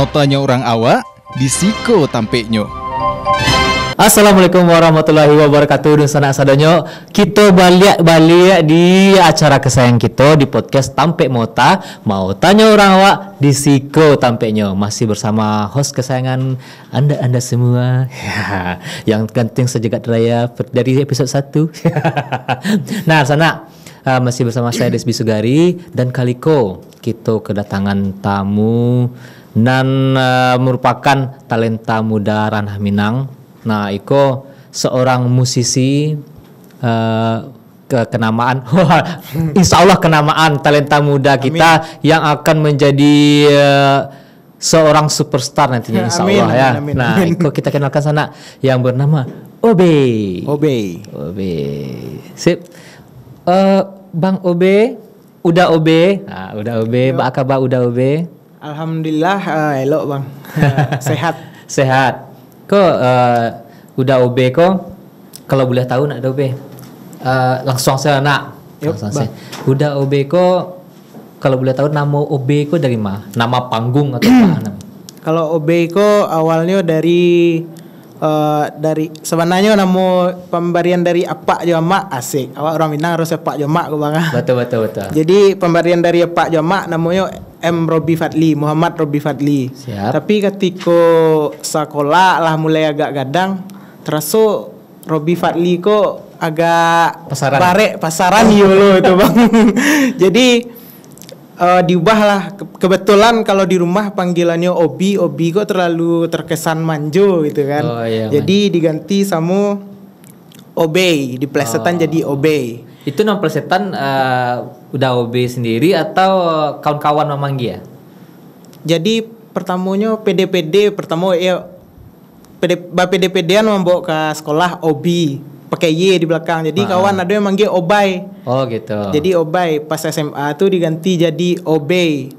tanya orang awak, disiko tampeknyo. Assalamualaikum warahmatullahi wabarakatuh. Dan sanak sadonyo, kita balik di acara kesayangan kita di podcast Tampek Mota. Mau tanya orang awak, disiko tampeknyo. Masih bersama host kesayangan anda semua yang ganteng sejagat raya dari episode 1. Nah, sana masih bersama saya Desbi Sugari dan Kaliko. Kita kedatangan tamu dan merupakan talenta muda ranah Minang. Nah, Iko seorang musisi kenamaan. Insya Allah kenamaan talenta muda kita. Amin. Yang akan menjadi seorang superstar nantinya insya Allah ya. Amin. Nah, Iko kita kenalkan sana yang bernama Obe. Sip. Bang Obe, udah Obe. Nah, udah Obe, Mbak Akaba udah Obe. Alhamdulillah elok bang. Sehat. Kok udah OB kok? Kalau boleh tahu nak ada OB? Langsung saya nak. Udah OB kok? Kalau boleh tahu nama OB kok dari mana? Nama panggung atau apa? Kalau OB kok awalnya dari sebenarnya nama pemberian dari Pak Jomak asik. Awak orang Minang harus Pak Jomak kok bang. Betul. Jadi pemberian dari Pak Jomak namanya Muhammad Robi Fadli. Siap. Tapi ketika sekolah lah mulai agak gadang, terasa Robi Fadli kok agak pasaran yolo itu bang. Jadi diubahlah. Kebetulan kalau di rumah panggilannya Obi kok terlalu terkesan manjo gitu kan. Oh, iya, jadi diganti sama Obey, diplesetan jadi Obey. Itu nama plesetan udah OB sendiri atau kawan-kawan memanggil ya? Jadi pertamanya PDPD PDPD-an membawa ke sekolah Obi pakai Y di belakang. Jadi kawan ada yang manggil Obay. Oh gitu. Jadi Obay pas SMA tuh diganti jadi Obey.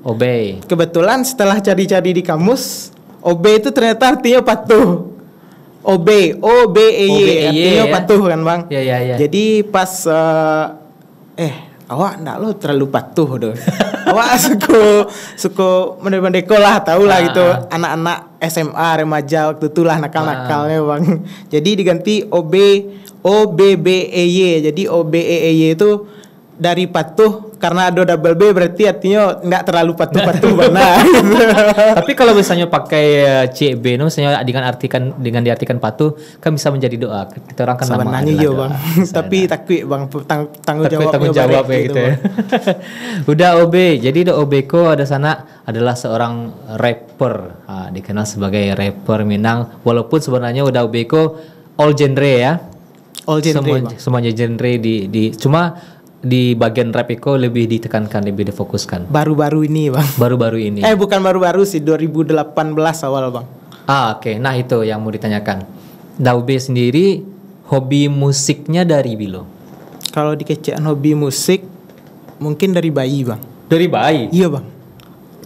Kebetulan setelah cari-cari di kamus, Obey itu ternyata artinya patuh. Obey, OBEY artinya patuh kan bang. Iya. Jadi pas awak ndak lo terlalu patuh doh. Awak suka mendeko lah, tahu lah gitu. Anak-anak SMA remaja waktu itu lah nakal-nakalnya bang. Jadi diganti OBBEY. Jadi OBEY itu dari patuh, karena ada double B berarti artinya nggak terlalu patuh benar. Tapi kalau misalnya pakai CB, misalnya dengan diartikan patuh, kan bisa menjadi doa. Kita orang kan nama iya bang. Tapi takut bang tanggung jawab gitu ya. Udah OB, jadi OB ko ada sana adalah seorang rapper, dikenal sebagai rapper Minang. Walaupun sebenarnya udah OB ko all genre ya. All genre. Semuanya genre di cuma di bagian rap Eko lebih ditekankan, lebih difokuskan. Baru-baru ini bang. Bukan baru-baru sih, 2018 awal bang. Oke. Nah itu yang mau ditanyakan. Daube sendiri hobi musiknya dari bilo? Kalau dikecekan hobi musik mungkin dari bayi bang. Dari bayi? Iya bang.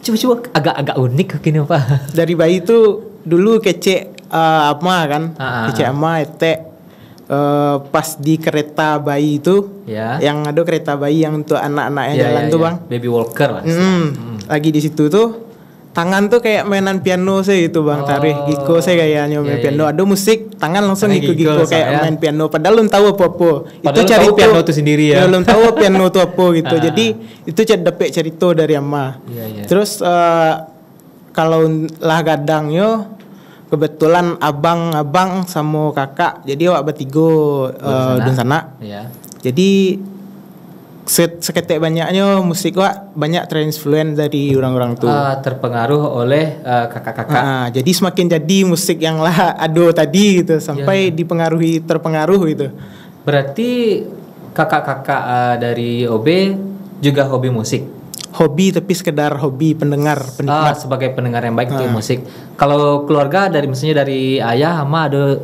Coba agak unik gini pak. Dari bayi itu dulu kecek ama kan. Kecek ama etek. Pas di kereta bayi itu yang ada kereta bayi yang untuk anak-anak yang jalan tuh bang, baby walker lah. Lagi di situ tuh tangan tuh kayak mainan piano saya gitu bang, tarik giko saya kayaknya main piano. Ada musik tangan langsung giko kayak main piano, padahal belum tahu apa-apa. Itu cari piano itu sendiri ya. Belum tahu piano itu apa gitu. Jadi itu dapet cerita dari ama. Terus kalau lah gadangnya kebetulan abang sama kakak, jadi awak bertiga di sana. Jadi seketik banyaknya musik wak banyak terinfluen dari orang-orang tuh. Terpengaruh oleh kakak-kakak. Jadi semakin jadi musik yang lah ado tadi gitu sampai terpengaruh gitu. Berarti kakak-kakak dari OB juga hobi musik. Hobi tapi sekedar hobi penikmat. Sebagai pendengar yang baik untuk musik. Kalau keluarga misalnya dari ayah ama ada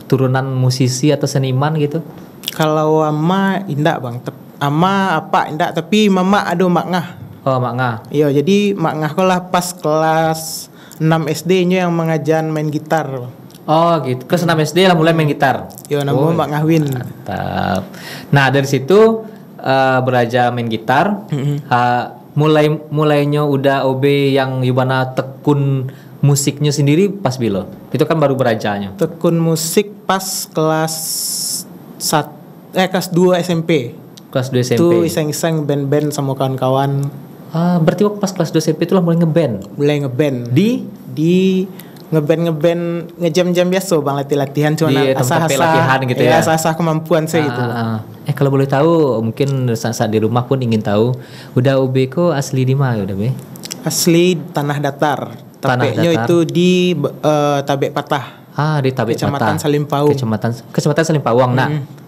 turunan musisi atau seniman gitu? Kalau ama indak bang. Ama apa indak, tapi mama ada mak ngah. Oh mak ngah. Iya, jadi mak ngah ko lah pas kelas 6 SD-nya yang mengajar main gitar. Oh gitu. Kelas 6 SD lah mulai main gitar. Iya, namanya mak ngawin. Mantap. Nah dari situ belajar main gitar. Mulainya udah OB yang Yubana tekun musiknya sendiri pas bilo. Itu kan baru beranjaknya. Tekun musik pas kelas 2 SMP. Kelas 2 SMP. Itu iseng-iseng band-band sama kawan-kawan. Berarti waktu pas kelas 2 SMP itu lah mulai ngeband. Mulai ngeband. Di ngeband ngejam-jam biasa bang, latihan cuma Di tempat latihan gitu ya. Asah-asah kemampuan saya itu. Kalau boleh tahu, mungkin saat di rumah pun ingin tahu, udah UB ko asli di mana udah be? Asli Tanah Datar. Tapeknya itu di Tabek Patah. Di Tabek Kecamatan Patah. Salimpau. Kecamatan Salimpauang.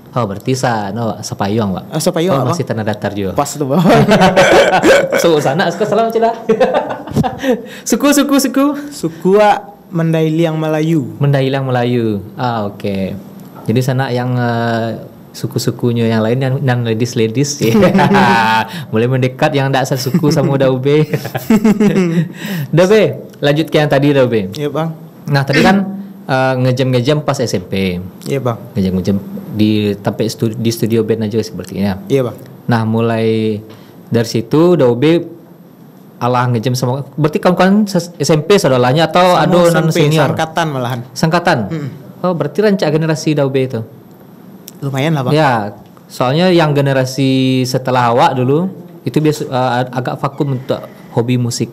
Oh berarti Sapayong pak. Sapayong masih Tanah Datar juga. Pas tuh bang. Sana salam cila. Suku. Suku Mandailing Melayu. Mandailing Melayu. Oke. Jadi sana yang suku-sukunya yang lain yang ladies mulai mendekat yang tidak suku sama udah UB. Udah be, lanjut ke yang tadi udah be. Iya bang. Nah tadi kan ngejam pas SMP. Iya bang. Ngejam di di studio band aja sepertinya. Iya bang. Nah mulai dari situ udah UB alah ngejam sama. Berarti kawan-kawan SMP saudaranya atau adonan senior? Sangkatan malahan. Sangkatan. Oh berarti rancak generasi UB itu. Lumayan lah bang. Ya, soalnya yang generasi setelah awak dulu itu biasa agak vakum untuk hobi musik.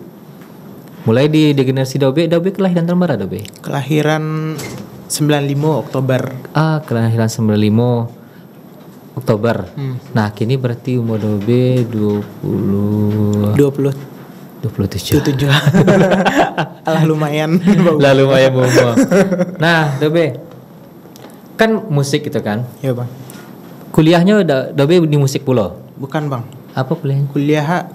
Mulai di generasi Daube kelahiran tahun berapa Daube? Kelahiran 95 Oktober. Kelahiran 95 Oktober. Nah, kini berarti umur Daube 27. Alah lumayan. Lah lumayan umur. Nah, Daube kan musik gitu kan? Iya bang. Kuliahnya Daube di musik pula? Bukan bang. Apa kuliahnya?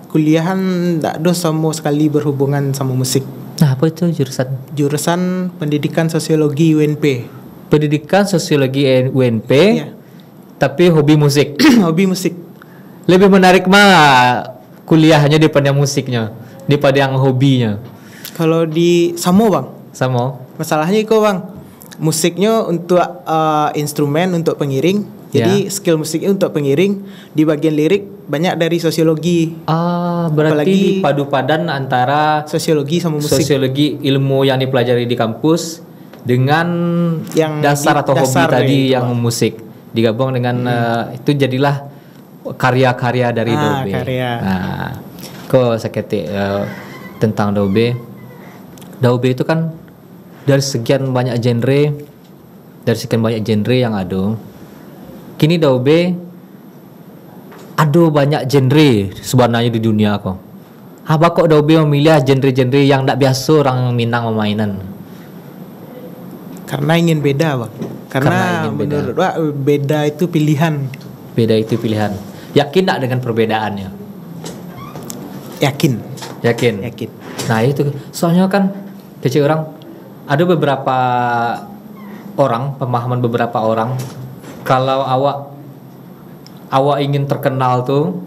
Kuliahan tak ada sama sekali berhubungan sama musik. Nah apa itu jurusan? Jurusan Pendidikan Sosiologi UNP. Pendidikan Sosiologi UNP. Iya. Tapi hobi musik. Hobi musik. Lebih menarik mah kuliahnya daripada musiknya, daripada yang hobinya. Kalau di Samo bang. Sama. Masalahnya itu bang, musiknya untuk instrumen untuk pengiring. Jadi skill musiknya untuk pengiring. Di bagian lirik banyak dari sosiologi. Berarti Apalagi padu padan antara sosiologi sama musik. Sosiologi ilmu yang dipelajari di kampus dengan yang dasar atau hobi tadi yang bang. Musik digabung dengan itu jadilah karya-karya dari Daube. Karya. Nah, kok sakit tentang Daube. Daube itu kan dari sekian banyak genre yang ada. Kini Daube ada banyak genre sebenarnya di dunia kok. Apa kok Daube memilih genre-genre yang tak biasa orang Minang memainan? Karena ingin beda bang. Karena menurut Wak beda itu pilihan. Beda itu pilihan. Yakin tak dengan perbedaannya? Yakin. Nah itu soalnya kan kecil orang ada beberapa orang, pemahaman beberapa orang kalau awak ingin terkenal tuh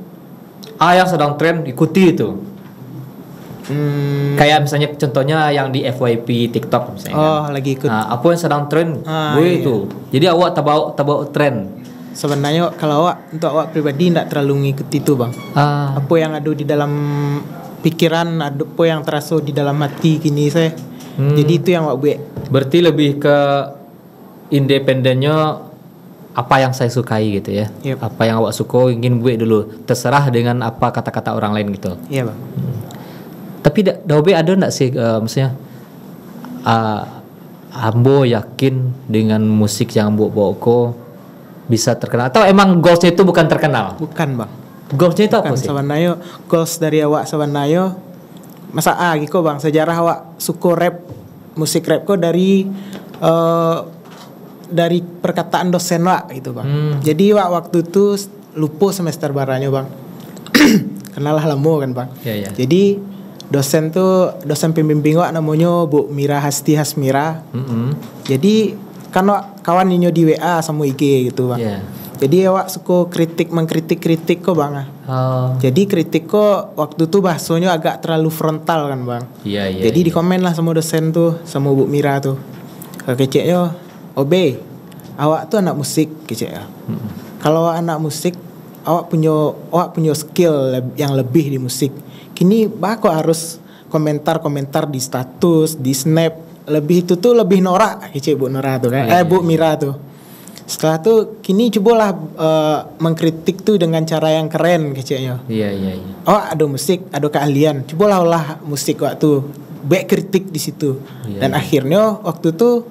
yang sedang tren ikuti itu. Kayak misalnya contohnya yang di FYP TikTok misalnya. Lagi ikut. Nah, apa yang sedang tren gue itu. Jadi awak tabau tren. Sebenarnya kalau untuk awak pribadi tidak terlalu ngikuti itu bang. Apa yang ada di dalam pikiran, apa yang terasa di dalam hati kini saya. Jadi itu yang awak buat. Berarti lebih ke independennya apa yang saya sukai gitu ya. Yep. Apa yang awak suka ingin buat dulu. Terserah dengan apa kata-kata orang lain gitu. Iya bang. Tapi Daube ada enggak sih maksudnya ambo yakin dengan musik yang bawa bisa terkenal atau emang goalsnya itu bukan terkenal? Bukan bang. Goalsnya itu apa sih? Sebenarnya goals dari awak sebenarnya masa gitu bang, sejarah awak suka rap, musik rap kok dari perkataan dosen wak gitu bang. Jadi waktu itu lupa semester baranya bang. Kenalah lama kan bang. Yeah. Jadi dosen pembimbing wak namanya Bu Mira Hasti Hasmira. Jadi kan wak kawan ninyo di WA sama IG gitu bang. Yeah. Jadi awak suka mengkritik kok bang. Jadi kritik kok waktu itu bahasanya agak terlalu frontal kan bang. Iya. Jadi di komen lah sama dosen tuh, sama Bu Mira tuh. Keceknya, Obe, awak tuh anak musik keceknya. Kalau anak musik, awak punya skill yang lebih di musik. Kini kok harus komentar-komentar di status, di snap. Lebih itu tuh lebih norak kece Bu Nora tuh kan. Bu Mira tuh. Setelah tuh kini cobalah mengkritik tuh dengan cara yang keren kecenya. Iya. Oh, ada musik, ada keahlian. Cobalah olah musik waktu. Baik kritik di situ. Dan akhirnya waktu itu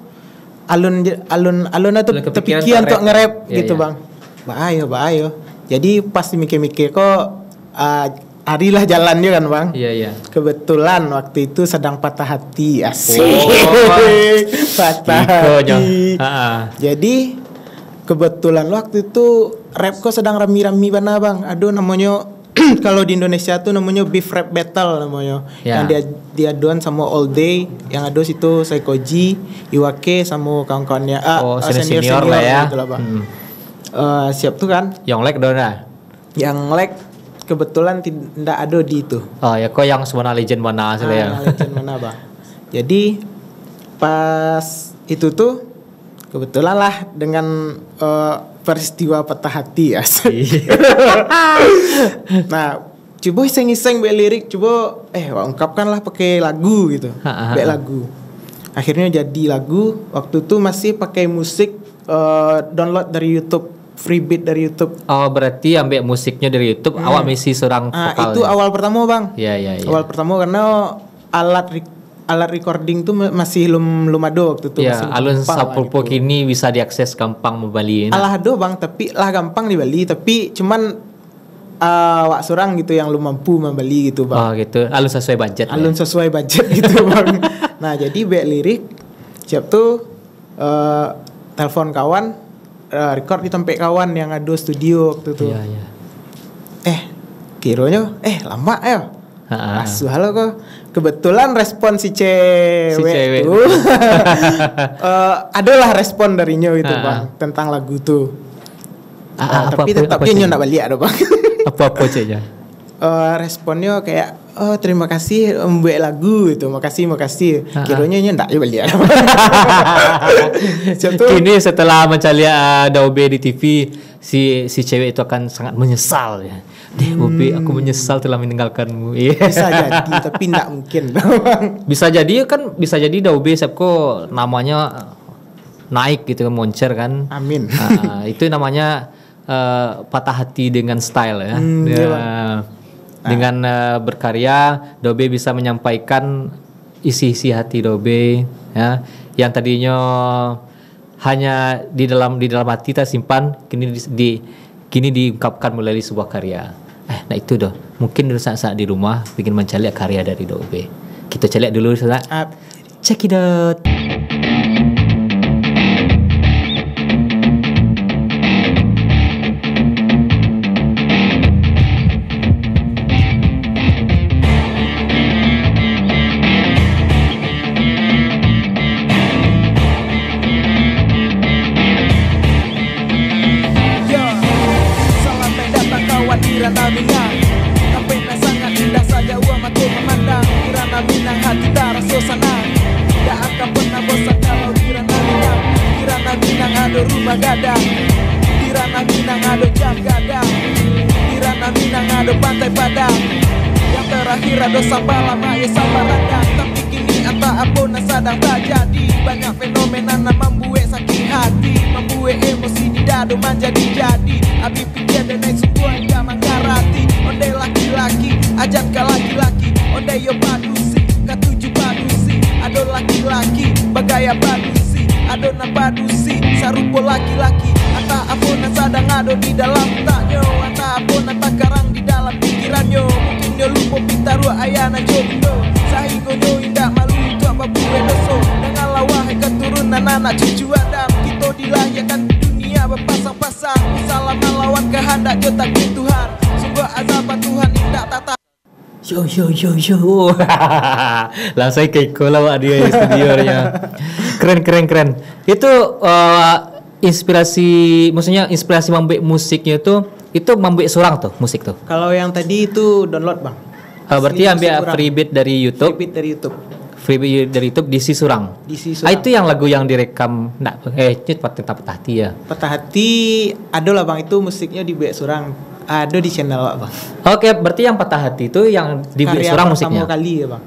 alun tuh terpikiran untuk nge-rap gitu Bang. Bahaya. Jadi pas mikir-mikir kok harilah jalannya kan Bang. Iya. Kebetulan waktu itu sedang patah hati. Asik. Patah hati. Jadi kebetulan waktu itu rap kok sedang rami-rami mana Bang. Aduh namanya kalau di Indonesia tuh namanya beef rap battle namanya. Yang dia doan sama All Day, yang ada situ Saikoji, Iwake sama kawan-kawannya. Senior lah ya. Gitu lah, Bang. Siap tuh kan? Yonglek dona. Yonglek kebetulan tidak ada di itu. Oh ya, kok yang sebenarnya legend mana sih ya? Legend mana Bang? Jadi pas itu tuh kebetulan lah dengan peristiwa patah hati ya. Nah, coba iseng-iseng buat lirik, coba ungkapkanlah pakai lagu gitu. Buat lagu. Akhirnya jadi lagu. Waktu itu masih pakai musik download dari YouTube, free beat dari YouTube. Oh, berarti ambil musiknya dari YouTube, awak misi seorang vokal. Itu awal pertama Bang. Iya. Awal pertama karena alat recording tuh masih belum ada waktu itu. Ya, alun sapulpo gitu. Kini bisa diakses gampang di Bali. Alah ada Bang, tapi lah gampang di Bali, tapi cuman wak surang gitu yang lu mampu membeli gitu Bang. Oh gitu, alun sesuai budget. Sesuai budget gitu Bang. Nah jadi back lirik, siap tuh telepon kawan, record di tempat kawan yang ada studio waktu itu. Iya. Kiranya lama ya. Asuh halo kok. Kebetulan respon si cewek itu adalah respon darinya itu Bang tentang lagu tuh. Tapi tetap dia nak balik ada Bang. Apa ceknya? Responnya kayak terima kasih membuat lagu itu. Makasih. Kiranya ndak balik ada. Kini setelah mencari Daobe di TV, si cewek itu akan sangat menyesal ya. Bobi, aku menyesal telah meninggalkanmu. Bisa jadi, tapi tidak mungkin. Bisa jadi Daobe Sepko namanya naik gitu kan, moncer kan. Amin. Itu namanya patah hati dengan style ya. Dengan berkarya, Daobe bisa menyampaikan isi-isi hati Daobe ya, yang tadinya hanya di dalam hati tersimpan, kini diungkapkan melalui sebuah karya. Nah itu doh. Mungkin dulu saat di rumah bikin mencari karya dari Daobe. Kita cari dulu saat. Check it out. Kirana Minang, tampaknya sangat indah saja uang mata memandang. Kirana Minang hati tak rasa senang, tak akan pernah bosan kalau Kirana Minang. Kirana Minang ada rumah gadang, Kirana Minang ada jam gadang, Kirana Minang ada pantai padang. Yang terakhir ada Sambala Maya Sambarandang. Tapi kini entah apa yang sedang terjadi, banyak fenomena yang membuat sakit hati, membuat emosi di dada menjadi-jadi. Abi pikir dan naik semua yang mengkarati. Onde laki-laki, ajat ke laki-laki. Onde yo padusi, ketujuh padusi. Ada laki-laki, bagaya padusi. Ada na padusi, sarupo laki-laki. Entah apa yang sedang ada di dalam taknya, entah apa yang takarang di dalam pikirannya. Mungkin yo lupa pitaru ayana jodoh. Sahingonyo indah malu itu apa buwe doso. Dengan lawahai keturunan anak cucu Adam. Kita dilahirkan di dunia berpasang-pasang. Salam melawan kehendak jotak Tuhan. Sungguh azaban Tuhan indah tata. Yo. Langsung keiko lah dia studionya. Keren. Itu inspirasi, maksudnya inspirasi membuat musiknya itu membuat seorang tuh musik tuh. Kalau yang tadi itu download Bang. Berarti ambil free beat dari YouTube. Free beat dari YouTube di Surang. Itu yang lagu yang direkam patah hati ya. Patah hati ada lah Bang, itu musiknya di Bek Surang. Ada di channel Bang. Oke, berarti yang patah hati itu yang di Bek Surang musiknya. Karya pertama kali ya Bang.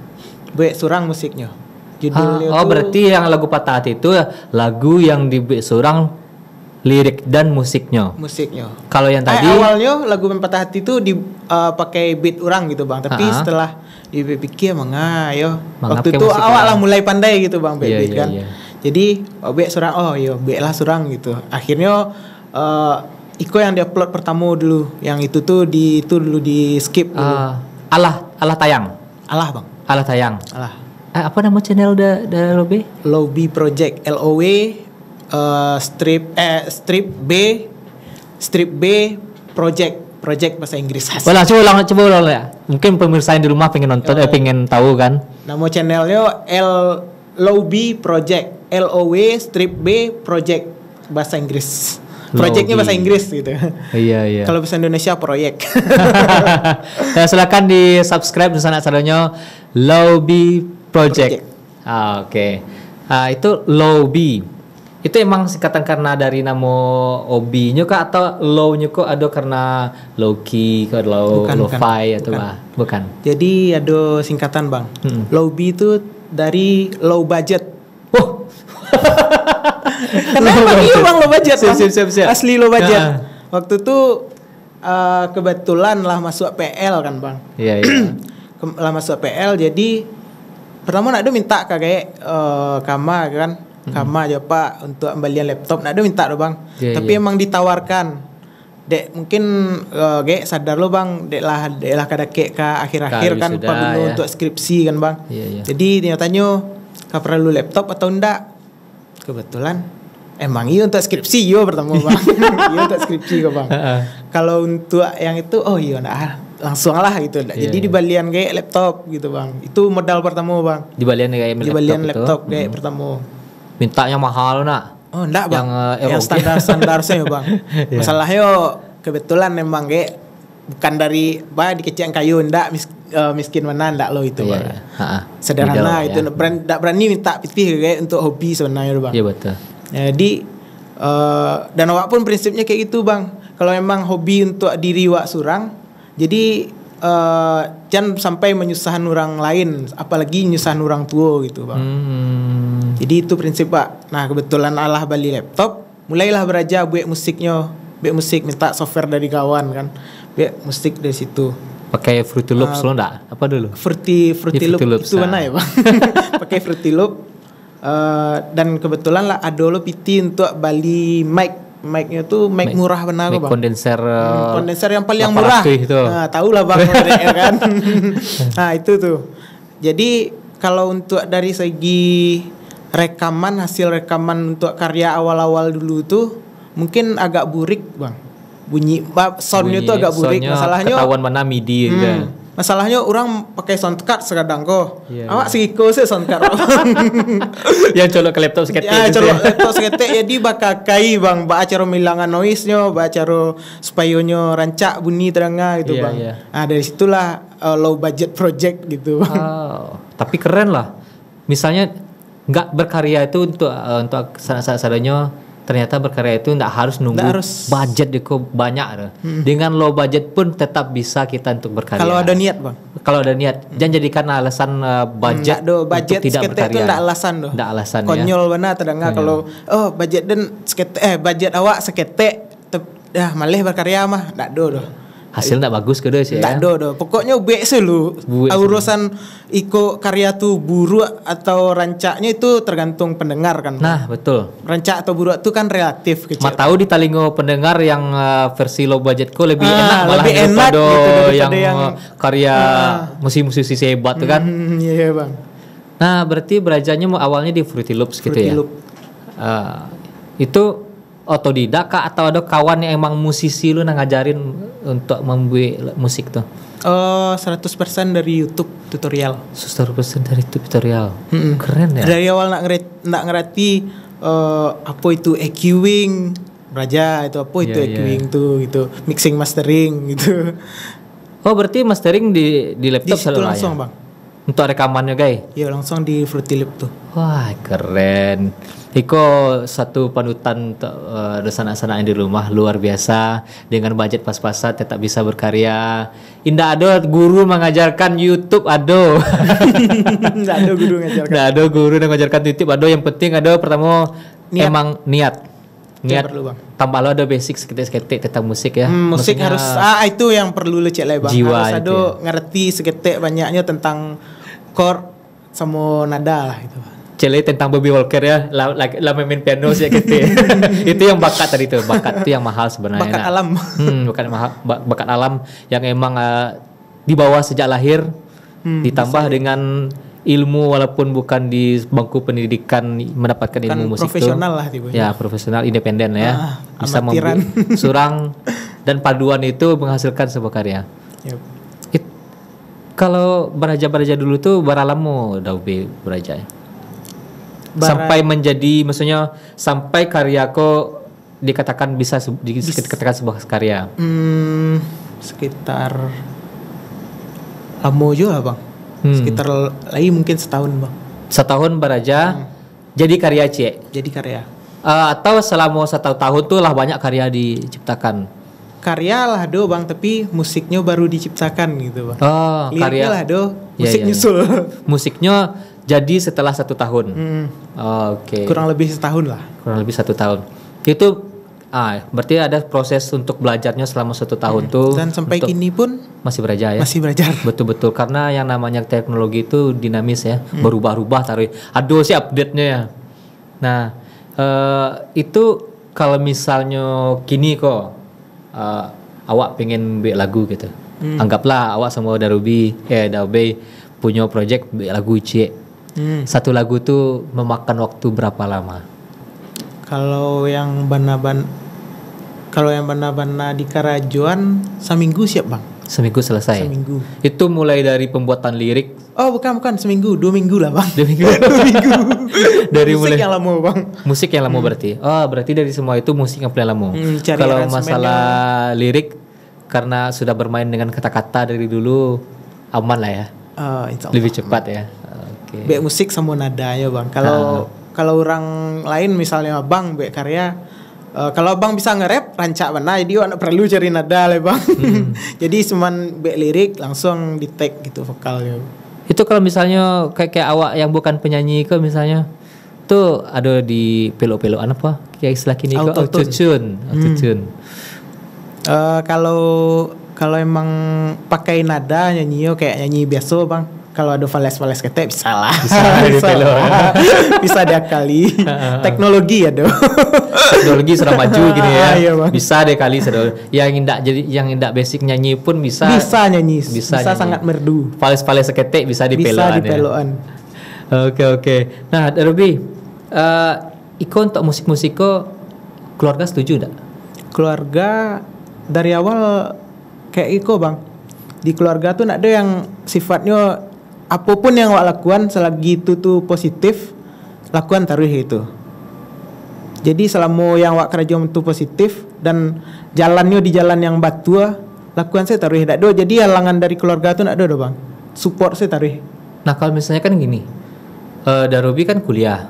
Buat surang musiknya. Judulnya tuh Berarti yang lagu Patah Hati itu lagu yang dibuat seorang lirik dan musiknya. Kalau yang tadi awalnya lagu Patah Hati itu pakai beat orang gitu bang. Tapi setelah dipikir waktu itu awal lah mulai pandai gitu bang beat kan. Jadi beat surang beat lah surang gitu. Akhirnya Iko yang diupload pertama dulu. Yang itu tuh dulu di skip dulu. Allah tayang. Allah bang. Allah tayang. Allah. Apa nama channel dari Lobby? Lobby Project LOW strip B project bahasa Inggris. Coba ulang ya. Mungkin pemirsa yang di rumah pengen nonton pengen tahu kan. Nama channelnya Lobby Project LOW strip B project bahasa Inggris. Projectnya bahasa Inggris gitu. Iya. Kalau bahasa Indonesia proyek. Ya, silakan di subscribe di sana sadanya Lobby Project. Oke. Itu Lobby. Itu emang singkatan karena dari nama Obi-nya kah atau low-nya kok ada karena low key ke lo-fi atau bukan. Jadi ada singkatan bang. Lobby itu dari low budget. Kenapa iya bang low budget? Siap. Asli low budget. Waktu itu kebetulan lah masuk PL kan bang. Iya. Lah masuk PL jadi pertama nak minta kayak Kama kan. Kama aja pak untuk kembalian laptop nak minta bang. Tapi emang ditawarkan. Dek mungkin kayak sadar lo bang, dek lah kada kek ke akhir-akhir kan perlu untuk skripsi kan bang. Jadi dia tanya kau perlu laptop atau enggak? Kebetulan emang iya untuk skripsi pertama bang. Iya untuk skripsi kok bang. Kalau untuk yang itu langsung lah gitu. Jadi di balian kayak laptop gitu bang. Itu modal pertama bang. Di balian laptop kayak pertama. Mintanya mahal nak? Enggak bang. Yang standar saya bang. Masalahnya kebetulan emang kayak bukan dari dikecilkan kayu enggak miskin mana enggak lo itu bang. Sederhana itu enggak berani minta pitih kayak untuk hobi sebenarnya bang. Iya betul. Jadi dan awak pun prinsipnya kayak gitu bang. Kalau emang hobi untuk diri wak surang, jadi jangan sampai menyusahkan orang lain, apalagi nyusahan orang tua gitu bang. Jadi itu prinsip pak. Nah kebetulan Allah beli laptop, mulailah belajar buat musik minta software dari kawan kan, buat musik dari situ. Pakai Fruity Loops lo enggak? Apa dulu? Fruity Loop itu mana ya bang? Pakai Fruity Loop. Dan kebetulan lah ada lo PT untuk bali mic-nya tuh mic murah benar bang. Kondenser yang paling murah. Nah, tahu lah bang kan. Nah itu tuh. Jadi kalau untuk dari segi hasil rekaman untuk karya awal-awal dulu tuh mungkin agak burik bang. Soundnya tuh agak burik. Masalahnya ketahuan mana MIDI kan. Masalahnya orang pakai sound card sekadang kok. Awak segiko sih sound card. Yang colok ke laptop seketik. Colok laptop seketik jadi bakal kai bang. Cara milangan noise-nya, cara supaya rancak bunyi terengah gitu bang. Nah dari situlah low budget project gitu bang. Tapi keren lah. Misalnya nggak berkarya itu untuk sadanya ternyata berkarya itu tidak harus nunggu budget deko banyak. Dengan low budget pun tetap bisa kita untuk berkarya. Kalau ada niat bang. Kalau ada niat, jangan jadikan alasan budget untuk tidak berkarya. Itu tidak alasan doh. Tidak alasan. Konyol benar terdengar kalau budget dan budget awak seketek, dah malih berkarya mah tidak doh. Hasil tidak bagus ke sih ya. Tidak pokoknya biasa lu. Urusan iko karya tuh buruk atau rancaknya itu tergantung pendengar kan. Nah betul. Rancak atau buruk itu kan relatif. Tahu di talingo pendengar yang versi low budgetku lebih enak malah lebih enak gitu, daripada yang karya musisi hebat tuh kan. Iya bang. Nah berarti belajarnya awalnya di Fruity Loops gitu ya. Itu otodidak kah atau ada kawan yang emang musisi lu ngajarin untuk membuat musik tuh? 100% dari YouTube tutorial. 100% dari YouTube tutorial. Keren ya. Dari awal nak ngerti apa itu EQing, belajar itu apa itu EQing tuh gitu, mixing mastering gitu. Oh berarti mastering di laptop di langsung ya? Bang. Untuk rekamannya guys? Iya langsung di Fruity Loop tuh. Wah keren. Iko satu panutan untuk sanak-sanak yang di rumah luar biasa dengan budget pas-pasan tetap bisa berkarya. Indah ada guru mengajarkan YouTube ado. Nggak ada guru ngajarkan. Nggak ada guru yang mengajarkan YouTube ado. Yang penting ada pertama Niat. emang niat. Yang perlu, Bang. Tambah lo ada basic seketik-seketik tentang musik ya. Musik Maksudnya harus itu yang perlu lecek lah Bang. jiwa Harus itu ada ya. ngerti seketik banyaknya tentang chord sama nada lah itu. Cele tentang Bobby Walker ya, lah main piano sih gitu. Itu yang bakat tadi tuh, bakat itu yang mahal sebenarnya. Bakat alam. Bakat mahal, bakat alam yang emang dibawa sejak lahir, ditambah dengan ilmu walaupun bukan di bangku pendidikan mendapatkan Kan ilmu musik profesional tuh. lah tiba. Ya profesional independen ya, bisa amatiran. surang dan paduan itu menghasilkan sebuah karya. Yep. Kalau beraja dulu tuh baralamu Daube beraja. Sampai menjadi maksudnya sampai karyako dikatakan bisa dikatakan sebuah karya. Sekitar lama juga Bang. Sekitar lagi mungkin setahun Bang. Setahun beraja jadi karya Cie. Jadi karya. Atau selama 1 tahun tuh lah banyak karya diciptakan. Karya lah do Bang, tapi musiknya baru diciptakan gitu Bang. Oh, Liriknya karya lah do, Ya, musik ya. nyusul. Musiknya jadi setelah 1 tahun. Oke. Kurang lebih setahun lah. Kurang lebih 1 tahun. Itu berarti ada proses untuk belajarnya selama 1 tahun tuh. Dan sampai untuk- kini pun masih belajar ya. masih belajar. Betul-betul karena yang namanya teknologi itu dinamis ya, berubah-ubah taruh. Aduh sih update-nya ya. Nah, itu kalau misalnya kini kok awak pengen bikin lagu gitu. Anggaplah awak sama Daube punya project bikin lagu Cie. Satu lagu tuh memakan waktu berapa lama? Kalau yang bana-bana di Karajoan seminggu siap Bang. Seminggu selesai. Seminggu. Itu mulai dari pembuatan lirik. Oh bukan seminggu, 2 minggu lah Bang. 2 minggu. Dari Musik mulai yang lama Bang. musik yang lama berarti. Oh, berarti dari semua itu musik yang paling lama. Cari Kalau aransemennya. masalah lirik karena sudah bermain dengan kata-kata dari dulu aman lah ya. Insya Allah. Lebih cepat ya. Oke. Bek musik sama nadanya Bang. Kalau orang lain misalnya Abang bek karya, kalau Abang bisa nge-rap rancak mana, jadi anak perlu cari nada lah Bang. Jadi cuman bek lirik langsung di tag gitu vokalnya. Itu kalau misalnya kayak awak yang bukan penyanyi ke misalnya tuh ada di pelok-pelokan apa? Kayak istilah kini ke Autotune. autotune. Kalau emang pakai nada nyanyi kayak nyanyi biasa Bang. Kalau ada vales ketek bisa lah. Bisa dipelok. Bisa diakali. Teknologi ya dong. Teknologi sudah maju gini ya. Iya, Bang. Bisa deh kali sudah. Yang indak basic nyanyi pun bisa. Bisa nyanyi. Bisa Bisa nyanyi. sangat merdu. Vales seketik bisa Bisa dipelokan ya. dipelokan. Oke. Nah, Daube, Iko untuk musik-musiko keluarga setuju enggak? Keluarga dari awal kayak Iko Bang. Di keluarga tuh nak ada yang sifatnya apapun yang awak lakukan selagi itu tuh positif, lakukan taruh itu. Jadi selama yang awak kerja itu positif dan jalannya di jalan yang batu, lakukan saya taruh tak do. Jadi halangan dari keluarga tuh nak ada Bang. Support saya taruh. Nah, kalau misalnya kan gini. Darobi kan kuliah.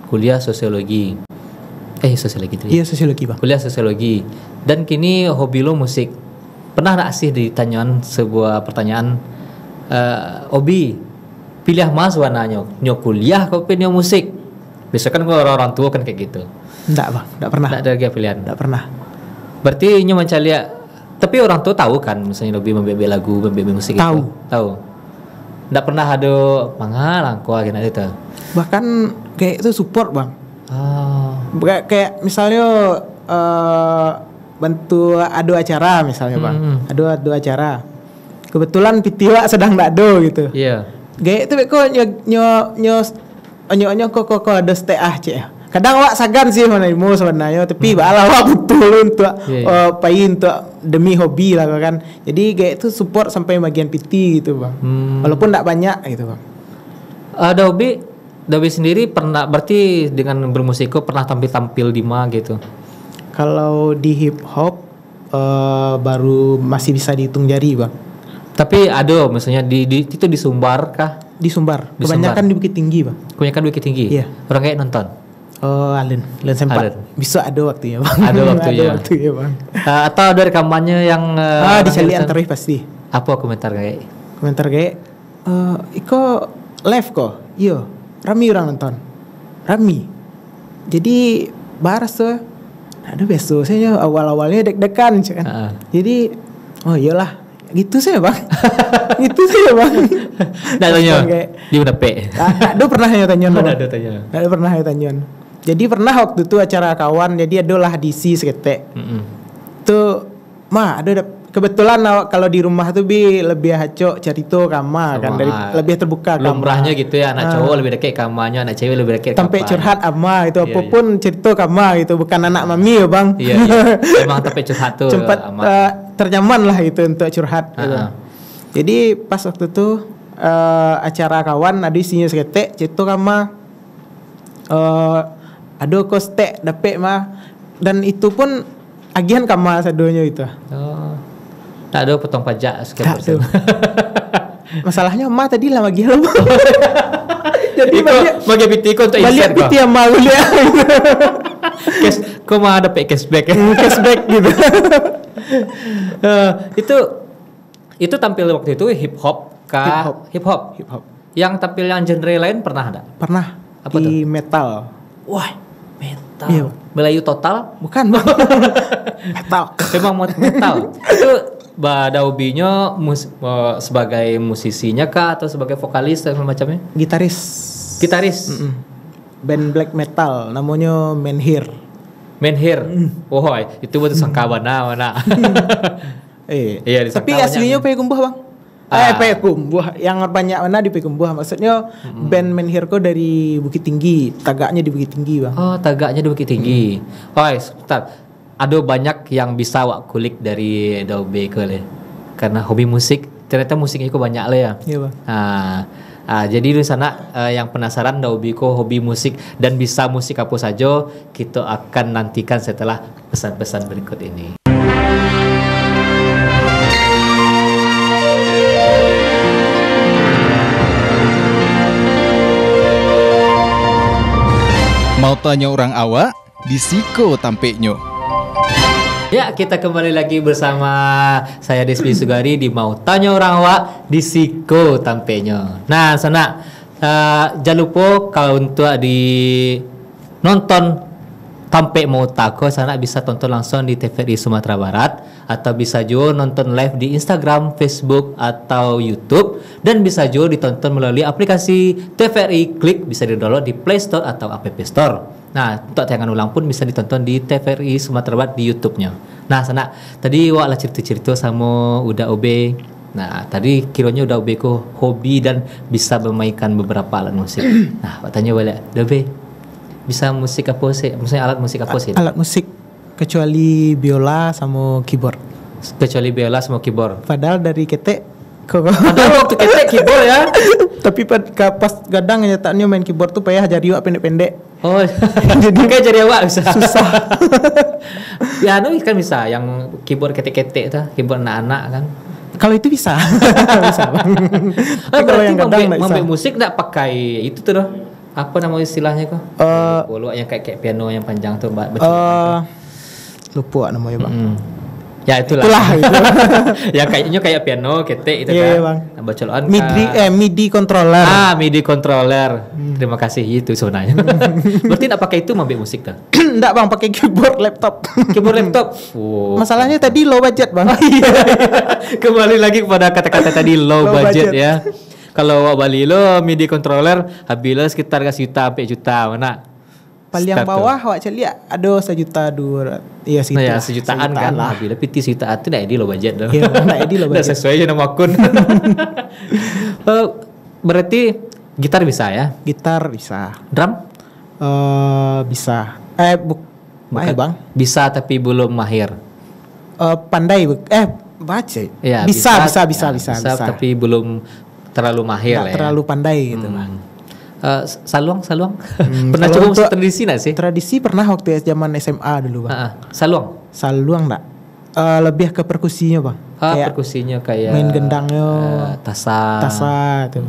Kuliah sosiologi. Sosiologi tadi. Iya sosiologi Bang. Kuliah sosiologi. Dan kini hobi lo musik. Pernah nggak sih ditanyaan sebuah pertanyaan, Obi, pilih mas warnanya, nyo kuliah kau pilih musik. Biasanya kan kalau orang tua kan kayak gitu. Enggak Bang, enggak pernah. Nggak ada lagi pilihan. Enggak pernah. Berarti nyo mencari, tapi orang tua tahu kan, misalnya Obi membebe lagu, membebe musik. Tahu. Itu. Tahu. Nggak pernah ada mangalang kau gitu itu. Bahkan kayak itu support Bang. Oh. Kayak misalnya bantu adu acara misalnya Bang. Adu acara. Kebetulan pitiwa sedang ndak do gitu. Iya. Gaya itu kok nyo kok ada stay cek. Kadang awak sagan sih mana mau sebenarnya tapi bala awak betul untuk payin untuk demi hobi lah kan. Jadi gaya itu support sampai bagian PT gitu Bang. Walaupun ndak banyak gitu Bang. Daube sendiri pernah berarti dengan bermusik pernah tampil di mana gitu? Kalau di hip hop baru masih bisa dihitung jari Bang. Tapi ada misalnya itu di Sumbar kah? Di Sumbar. Di Kebanyakan Sumbar. di Bukit Tinggi Bang. Kebanyakan Bukit Tinggi. Iya. Orang kayak nonton. Oh, Alen sempat. Alen. Bisa ada waktunya bang. Ada waktunya. Ada waktunya bang. Atau ada rekamannya yang Dicari antarif pasti. apa komentar kayak? Komentar kayak, iko live kok, iya, rami orang nonton, rami. Jadi baras tuh, ada besok saya awal-awalnya deg-degan kan. Jadi, oh iyalah, gitu saya bang, gitu saya bang. Nggak tanya, di mana pe? Ada pernah ya tanya, Ada tanya. Ada pernah ya tanya. Jadi pernah waktu itu acara kawan, jadi adalah DC seketek. Tuh, ada kebetulan kalau di rumah tuh lebih haco cerita kama kan dari lebih terbuka kama. Lumrahnya gitu ya, anak cowok lebih dekat kamanya, anak cewek lebih dekat sampai curhat ama itu apapun cerita kama gitu, bukan anak mami ya bang. Iya. Emang sampai curhat tuh. Cepat ternyaman lah itu untuk curhat gitu. Jadi pas waktu itu acara kawan ada isinya seketek cerita kama ada kostek dapet mah, dan itu pun agian kama sadonya itu. Tak ada potong pajak sekian persen. Masalahnya emak tadi lah bagi lo. Jadi bagi PT kau untuk balik PT yang mau lihat. Kau mah ada cashback. Cashback gitu. Itu tampil waktu itu hip hop. Hip hop. Yang tampil yang genre lain pernah ada? Pernah. Apa di tuh? Metal. Wah, metal. Iya. Melayu total? Bukan bang. Metal. Memang metal. Itu Daubinya sebagai musisinya kah atau sebagai vokalis dan macamnya? Gitaris. Band black metal namanya Menhir. Oh, itu betul sangkawan mana? Iya, tapi aslinya Payakumbuh bang. Payakumbuh yang banyak mana di Payakumbuh. Maksudnya band Menhir ko dari Bukit Tinggi, tagaknya di Bukit Tinggi bang. Oh, tagaknya di Bukit Tinggi. Oh, sebentar. Ada banyak yang bisa wak kulik dari Daube ke le. Karena hobi musik, ternyata musiknya kok banyak le ya. Iya bang. Jadi di sana yang penasaran Daube ko hobi musik dan bisa musik apa saja, kita akan nantikan setelah pesan-pesan berikut ini. Mau tanya orang awak, di Siko tampeknya. Ya, kita kembali lagi bersama saya Despi Sugari di Mau Tanya Orang Awak di Siko tampeknya. Nah, sana jangan lupa kalau untuk di nonton Tampek Mau Tako sana bisa tonton langsung di TVRI Sumatera Barat atau bisa juga nonton live di Instagram, Facebook atau YouTube, dan bisa juga ditonton melalui aplikasi TVRI Klik, bisa di-download di Play Store atau App Store. Nah, untuk tayangan ulang pun bisa ditonton di TVRI Sumatera Barat di YouTube-nya. Nah, sana tadi wak lah cerita-cerita sama Uda OB. Nah, tadi kiranya Uda OB ko hobi dan bisa memainkan beberapa alat musik. Nah, wak tanya balik, Uda OB bisa musik apa sih? Maksudnya alat musik apa sih? Alat musik kecuali biola sama keyboard. Kecuali biola sama keyboard. Padahal dari ketek Padahal waktu ketek keyboard ya. Tapi pas gadang nyatanya main keyboard tuh payah jari wak pendek-pendek. Oh, jadi kayak jari awak bisa. Susah. Ya, kan bisa yang keyboard ketek-ketek tuh, keyboard anak-anak kan. Kalau itu bisa. Bisa bang. Kalau yang gadang ngambil musik enggak pakai itu tuh. Apa nama istilahnya kok? Polo yang kayak piano yang panjang tuh, lupa namanya bang. Ya itulah itu. Ya kayaknya kayak piano ketek itu kan. Bang. Bacaan MIDI controller. MIDI controller. Terima kasih itu sebenarnya. Berarti enggak pakai itu ngambil musik tuh? Enggak bang, pakai keyboard laptop. Oh. Masalahnya tadi low budget bang. Kembali lagi kepada kata-kata tadi low budget ya. Kalau awak bali lo MIDI controller habislah sekitar juta sampai juta mana. Paling yang bawah awak cari ada 1.200.000. Iya sih. Nah, ya sejutaan kan. Habislah PT sejutaan itu dah di low budget dah. Iya, dah di low budget. Dah sesuai aja nama akun. Berarti gitar bisa ya? Gitar bisa. Drum? Bisa. Bukan, bang. Bisa tapi belum mahir. Pandai baca. Ya, bisa. Tapi belum terlalu mahir lah. Terlalu pandai gitu bang. Saluang. Pernah coba musik tradisi nggak sih? Tradisi pernah waktu zaman SMA dulu bang. Saluang nggak? Lebih ke perkusinya bang. Perkusinya kayak main gendangnya, tasa tuh.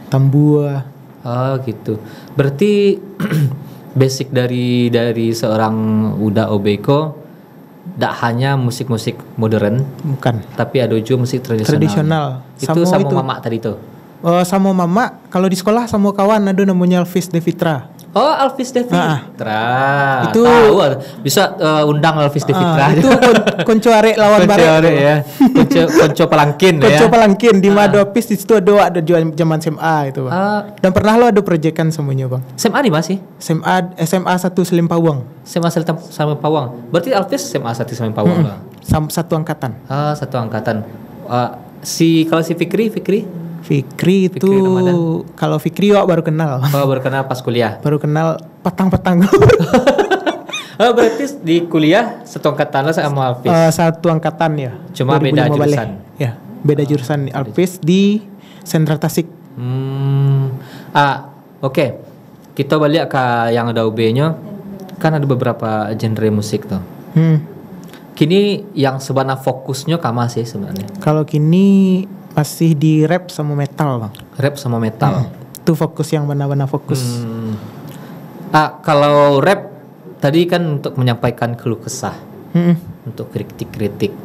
Tambua. Oh gitu. Berarti basic dari seorang Uda Obeko tidak hanya musik-musik modern, Bukan. tapi ada juga musik tradisional. Tradisional. Itu sama mama tadi tuh. Sama mama, kalau di sekolah sama kawan ada namanya Elvis Devitra. Oh, Elvis Devitra. Itu tahu, bisa undang Elvis Devitra. Itu konco arek lawan Konco barek. arek ya. Konco pelangkin ya. Konco pelangkin di Madopis di situ ada jual zaman SMA itu, Bang. Dan pernah lo ada proyekan semuanya, Bang. SMA di masih? SMA 1 Selimpawang. SMA sama Pawang. Berarti Elvis SMA 1 sama Pawang, Bang. Satu angkatan. Satu angkatan. Kalau si Fikri Fikri itu kalau Fikri wak baru kenal. baru kenal pas kuliah. Baru kenal petang-petang. Berarti di kuliah satu angkatan lah sama Alvis. Satu angkatan ya. Cuma beda jurusan. Ya, beda jurusan. Alvis di Sentra Tasik. Oke. Kita balik ke yang ada UB-nya. Kan ada beberapa genre musik tuh. Kini yang sebenarnya fokusnya kama sih sebenarnya. Kalau kini masih di rap sama metal, Bang. Rap sama metal. Itu fokus yang benar-benar fokus. Kalau rap tadi kan untuk menyampaikan keluh kesah, untuk kritik-kritik.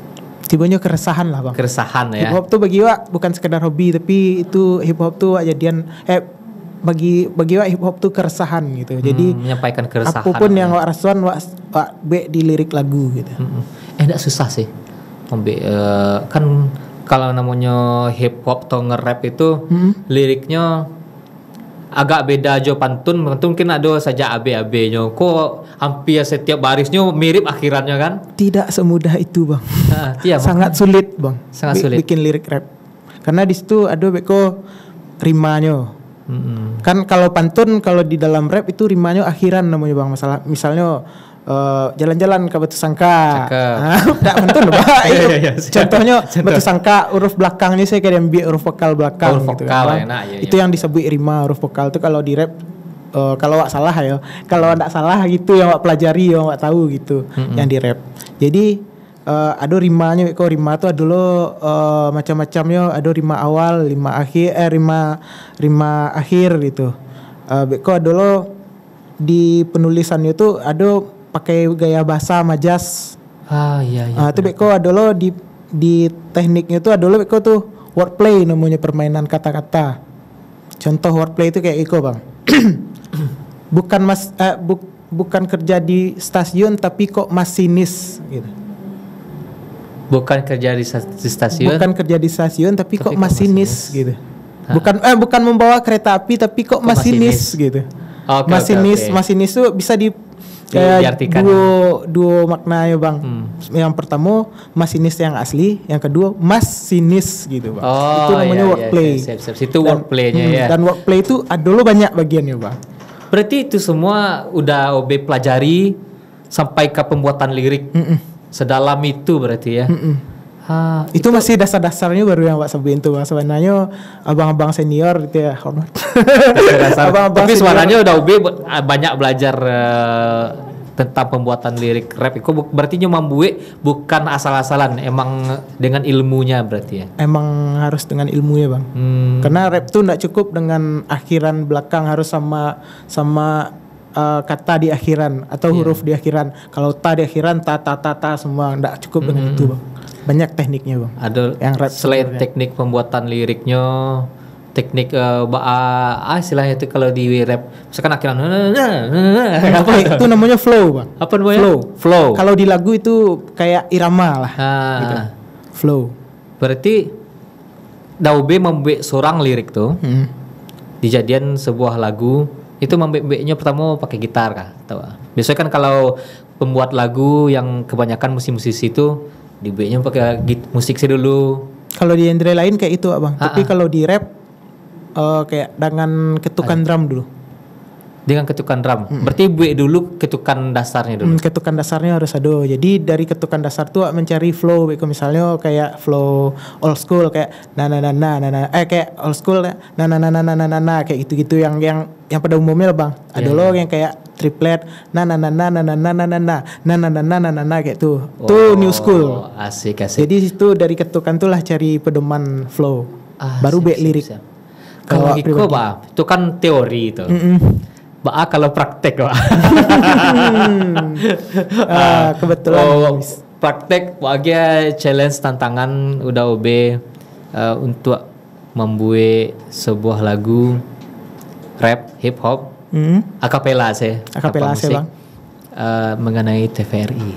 Tibanya keresahan lah, Bang. Keresahan ya. Hip hop tuh bagi wak bukan sekedar hobi, tapi itu hip hop tuh jadian bagi wak hip hop tuh keresahan gitu. Jadi menyampaikan keresahan. apapun yang wak rasakan wak be di lirik lagu gitu. Enggak susah sih. Kan kalau namanya hip hop atau nge-rap itu liriknya agak beda aja pantun mungkin ada saja AB-nya. Kok hampir setiap barisnya mirip akhirannya kan? Tidak semudah itu, Bang. Iya, sangat sulit, Bang. Sangat sulit bikin lirik rap. Karena di situ ada beko rimanya. Kan kalau pantun kalau di dalam rap itu rimanya akhiran namanya, Bang. Misalnya jalan-jalan ke Batu Sangka. Enggak pantun, Pak. Contohnya Batu Sangka huruf belakangnya saya kayak ambil huruf vokal belakang huruf gitu vokal, kan. enak, Itu yang disebut rima huruf vokal itu kalau di rap kalau wak salah ya. Kalau enggak salah gitu yang wak pelajari yang wak tahu gitu yang di rap. Jadi ada rimanya kok rima tuh dulu macam-macamnya, ada rima awal, rima akhir, rima akhir gitu. Kok dulu di penulisannya tuh ada pakai gaya bahasa majas. Iya. Itu beko adalah di tekniknya tuh adalah beko tuh wordplay namanya, permainan kata-kata. Contoh wordplay itu kayak iko, Bang. Bukan kerja di stasiun tapi kok masinis gitu. Bukan kerja di stasiun. Bukan kerja di stasiun tapi kok masinis gitu. Bukan membawa kereta api tapi kok masinis gitu. Masinis tuh bisa kayak dua maknanya, Bang. Yang pertama masinis yang asli, yang kedua masinis gitu, Bang. Itu namanya wordplay. Siap. Itu wordplaynya ya. Dan wordplay itu dulu banyak bagiannya, Bang. Berarti itu semua udah OB pelajari sampai ke pembuatan lirik. Sedalam itu berarti ya. Itu masih dasar-dasarnya baru yang Pak sebutin tuh, Bang. Sebenarnya abang-abang senior gitu ya, hormat. Tapi suaranya udah UB banyak belajar tentang pembuatan lirik rap. Itu berarti cuma bukan asal-asalan, emang dengan ilmunya berarti ya. Emang harus dengan ilmunya, Bang. Karena rap tuh enggak cukup dengan akhiran belakang, harus sama kata di akhiran atau huruf di akhiran. Kalau ta di akhiran ta semua enggak cukup dengan itu, Bang. Banyak tekniknya, Bang. Ada yang rap selain teknik pembuatan liriknya, teknik istilahnya itu kalau di rap misalkan akhiran itu namanya flow, Bang. Apa namanya? Flow. Kalau di lagu itu kayak irama lah. Gitu. Flow. Berarti Daube membuat seorang lirik tuh dijadian sebuah lagu itu membuatnya pertama pakai gitar kah? Biasanya kan kalau pembuat lagu yang kebanyakan musisi itu dibuatnya pakai musik sih dulu. Kalau di genre lain kayak itu, Bang. Tapi kalau di rap kayak dengan ketukan drum dulu. Dengan ketukan drum. Berarti buat dulu ketukan dasarnya dulu. Ketukan dasarnya harus ada. Jadi dari ketukan dasar tuh mencari flow. Misalnya kayak flow old school kayak kayak old school kayak gitu-gitu yang pada umumnya, Bang. Ada loh yang kayak triplet kayak tuh. Tuh new school. Asik. Jadi itu dari ketukan tuh lah cari pedoman flow. Baru lirik. Kalau Iko, Pak, itu kan teori itu. kalau praktek Wak. Kebetulan. Praktek bahagia challenge tantangan udah OB untuk membuat sebuah lagu rap hip hop akapela sih. Akapela sih bang. Mengenai TVRI.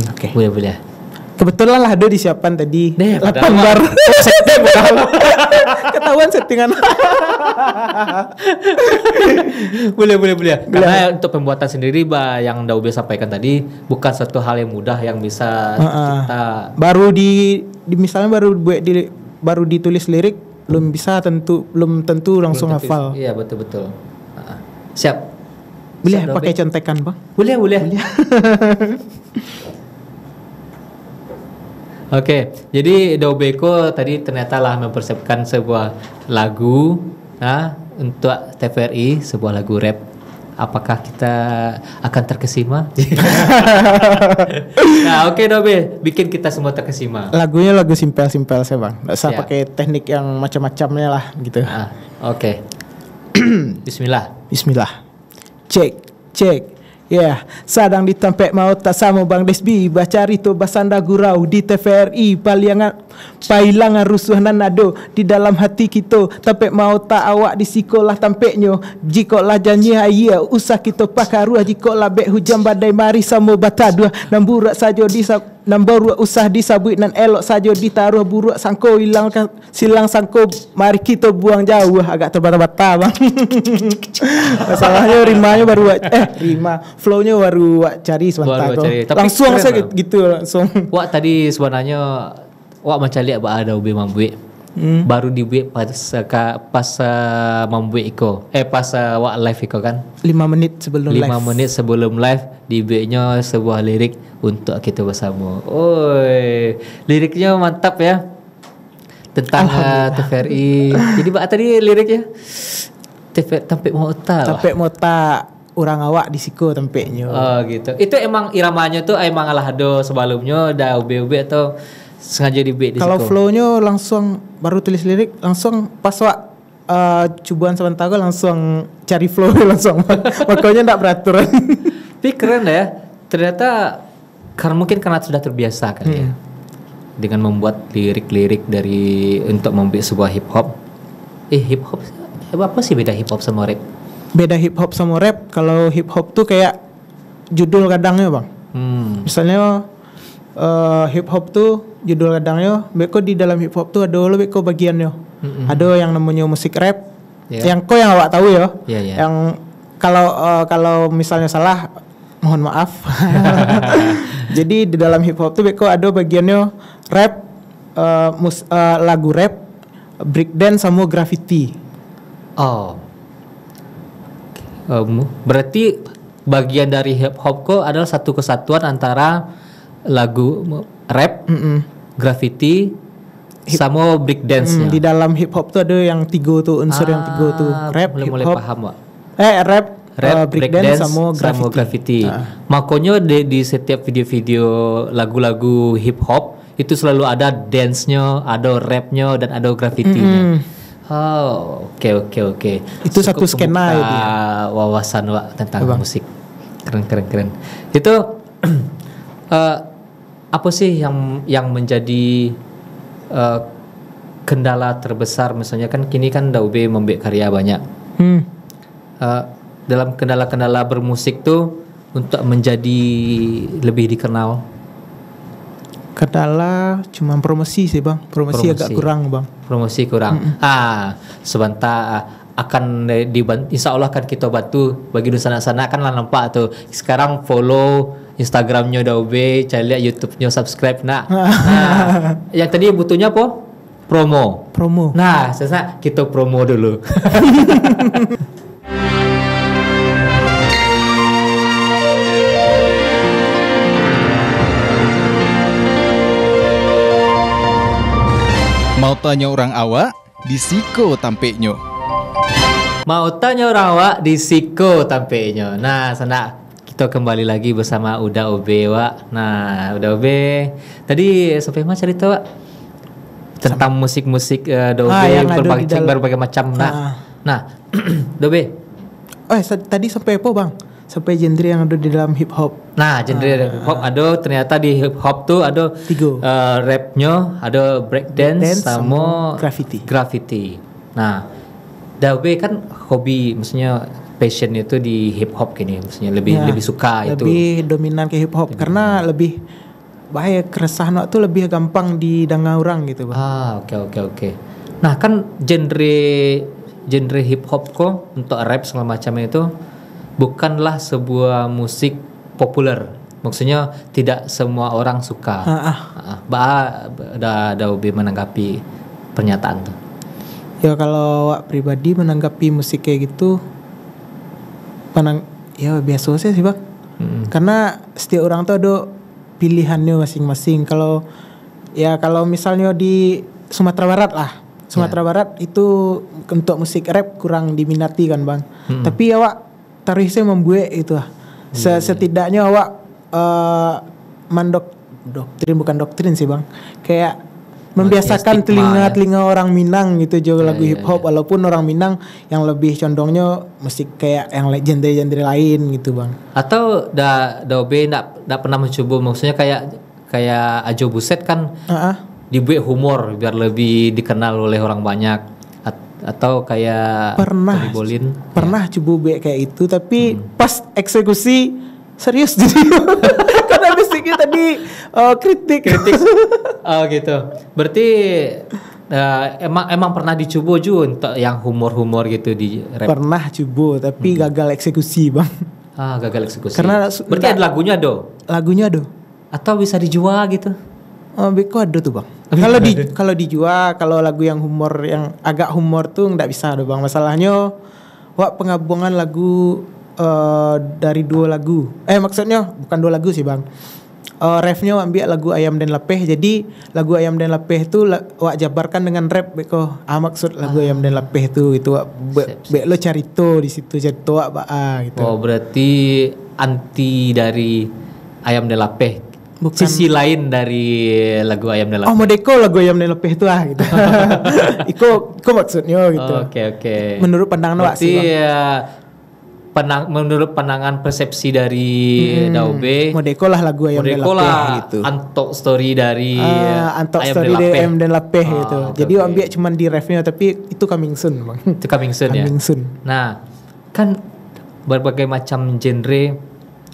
Oke. Boleh. Kebetulan lah ada disiapkan tadi. 8 bar. Ketahuan settingan. boleh. Karena untuk pembuatan sendiri yang Daube sampaikan tadi bukan satu hal yang mudah yang bisa kita baru misalnya baru ditulis lirik belum tentu langsung hafal. Iya betul. Siap. Boleh pakai contekan bang? Boleh. Oke, jadi Daubeko tadi ternyata lah mempersiapkan sebuah lagu untuk TVRI, sebuah lagu rap. Apakah kita akan terkesima? Nah, oke Daube, bikin kita semua terkesima. Lagunya lagu simpel-simpel saya bang, nggak usah pakai teknik yang macam-macamnya lah gitu. Oke. Bismillah. Cek. Ya, sadang ditampek mau tak sama Bang Desbi baca rito basanda gurau di TVRI pailangan rusuh nanado di dalam hati kita tampek mau tak awak di sikolah tampeknya jikolah janji iya usah kita pakaruah jikolah bek hujan badai mari sama batadua namburak saja di namburak usah disabut nan elok saja ditaruh buruk sangko silang sangko mari kita buang jauh agak terbata-bata bang. Masalahnya rimanya baru rima flownya baru cari sebentar langsung saya gitu langsung. Wak tadi sebenarnya Wak macam lihat ada Daube membuat baru dibuat pas membuat iko pas Wak live iko kan 5 menit sebelum live. 5 menit sebelum live dibuatnya sebuah lirik untuk kita bersama. Oi, liriknya mantap ya tentang TVRI. Jadi Wak tadi liriknya tampek mota orang awak di siko tampeknya. Oh gitu. Itu emang iramanya tuh emang alahado sebelumnya dah ube atau sengaja dibuat di siko? Kalau flownya langsung baru tulis lirik langsung pas Wak cobaan sebentar langsung cari flow langsung. Makanya enggak beraturan. Tapi keren ya. Ternyata mungkin karena sudah terbiasa kali ya. Dengan membuat lirik-lirik untuk membuat sebuah hip hop. Hip hop apa sih beda hip hop sama rap? Beda hip hop sama rap. Kalau hip hop tuh kayak judul kadangnya bang. Misalnya hip hop tuh judul kadangnya beko di dalam hip hop tuh ada beko bagiannya. Ada yang namanya musik rap. Yang yang awak tahu ya. Yang kalau misalnya salah mohon maaf. Jadi di dalam hip hop tuh beko ada bagiannya rap, lagu rap, breakdance sama graffiti. Berarti bagian dari hip hop kok adalah satu kesatuan antara lagu rap, graffiti, sama break dance-nya. Di dalam hip hop tuh ada yang 3 tuh unsur yang 3 tuh rap, mulai hip hop, paham Wak. rap, break dance sama graffiti. Makanya di setiap video-video lagu-lagu hip hop itu selalu ada dance-nya, ada rap-nya dan ada graffiti-nya. Oke. Itu satu skena ya. Wawasan Wak tentang musik. Keren. Itu apa sih yang menjadi kendala terbesar? Misalnya kan kini kan Daube membuat karya banyak. Dalam kendala-kendala bermusik tuh untuk menjadi lebih dikenal. Kendala cuma promosi sih bang. Promosi agak kurang bang. Promosi kurang. Sebentar akan insya Allah kan kita bantu bagi sana kan lah nampak tuh. Sekarang follow Instagramnya Daube, cari lihat YouTube-nya, subscribe nak. Yang tadi butuhnya apa? Promo. Nah, sesa kita promo dulu. Mau tanya orang awak, di siko tampeknya. Mau tanya orang awak, di siko tampeknya. Nah, sana kita kembali lagi bersama Uda Obe Wak. Nah, Uda Obe tadi sampai mana cerita Wak? Tentang musik-musik Dobe berbagai macam. Nah, Dobe tadi sampai apa bang? Sampai genre yang ada di dalam hip hop. Nah, genre hip hop ada, ternyata di hip hop tuh ada Tiga. rapnya, ada breakdance sama graffiti. Nah, Dawe kan hobi, maksudnya passion itu di hip hop gini, maksudnya lebih suka itu. Lebih dominan ke hip hop karena lebih bahaya, keresahan waktu lebih gampang didengar orang gitu bang. Oke. Nah, kan genre hip hop kok untuk rap segala macam itu bukanlah sebuah musik populer. Maksudnya tidak semua orang suka. Ada lebih menanggapi pernyataan tuh. Ya kalau awak pribadi menanggapi musik kayak gitu, ya biasa sih bang. Karena setiap orang tuh ada pilihannya masing-masing. Kalau misalnya di Sumatera Barat lah, Barat itu untuk musik rap kurang diminati kan bang. Tapi awak tarifnya membuat itu lah. Setidaknya awak bukan doktrin sih bang, kayak membiasakan telinga orang Minang gitu juga lagu hip hop, walaupun orang Minang yang lebih condongnya musik kayak yang genre-genre lain gitu bang. Atau Daobe ndak pernah mencoba, maksudnya kayak Ajo Buset kan dibuat humor biar lebih dikenal oleh orang banyak. Atau kayak pernah coba buat kayak itu, tapi pas eksekusi serius jadi karena musiknya tadi kritik. Oh gitu. Berarti emang pernah dicoba juga untuk yang humor gitu di rap? Pernah coba tapi gagal eksekusi bang. Gagal eksekusi. Karena berarti ada lagunya do? Lagunya do. Atau bisa dijual gitu? Beko ada tuh bang. Kalau dijual, kalau lagu yang humor, yang agak humor tuh nggak bisa ada bang. Masalahnya penggabungan lagu dari 2 lagu. Maksudnya bukan 2 lagu sih bang. Refnya ambil lagu Ayam dan Lepeh. Jadi lagu Ayam dan Lepeh itu wak jabarkan dengan rap beko. Maksud lagu Ayam dan Lepeh itu wak lo carito di situ, carito wak gitu. Oh berarti anti dari Ayam dan Lepeh. Bukan. Sisi lain dari lagu Ayam dan Lepeh. Modeko lagu Ayam dan Lepeh itu gitu. Iko maksudnya gitu. Oke. Menurut pandangan wak sih bang. Menurut pandangan persepsi dari Daobe, Modeko lah lagu Ayam dan Lepeh gitu. Antok story dari Ayam dan Lepeh gitu. Jadi ambil cuman di refnya, tapi itu coming soon bang. Itu coming soon ya. Nah, kan berbagai macam genre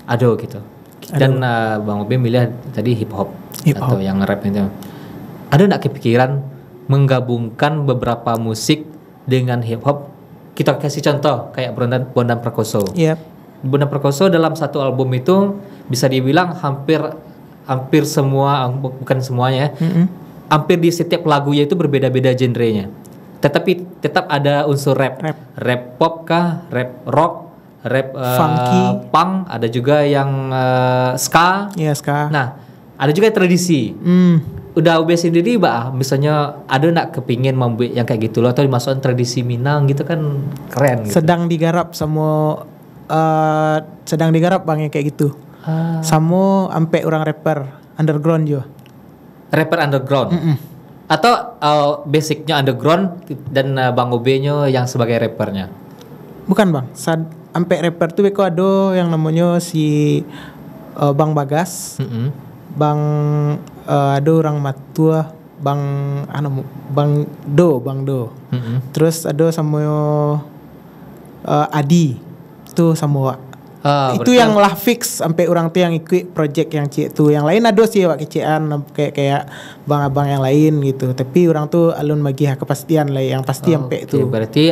ada gitu. Dan Bang Obe milih tadi hip hop atau yang rap itu. Ada enggak kepikiran menggabungkan beberapa musik dengan hip hop? Kita kasih contoh kayak Bondan Prakoso. Bondan Prakoso dalam satu album itu bisa dibilang hampir semua, bukan semuanya, hampir di setiap lagunya itu berbeda-beda genrenya. Tetapi tetap ada unsur rap pop kah, rap rock, rap funky, punk, ada juga yang ska. Ska. Nah, ada juga tradisi. Udah Ube sendiri misalnya ada nak kepingin membuat yang kayak gitu loh, atau dimasukkan tradisi Minang gitu kan keren gitu. Sedang digarap bang yang kayak gitu. Sama ampe orang rapper underground juga. Rapper underground. Atau basicnya underground dan Bang Ube-nya yang sebagai rappernya. Bukan bang, ampe rapper tuh beko ada yang namanya si Bang Bagas. Bang ada orang matua Bang Do. Terus ada sama Adi itu sama itu yang lah fix sampai orang tuh yang ikut project yang cik tuh. Yang lain ada sih wak kecian kayak bang-abang yang lain gitu. Tapi orang tuh alun bagi kepastian lah yang pasti sampai itu. Berarti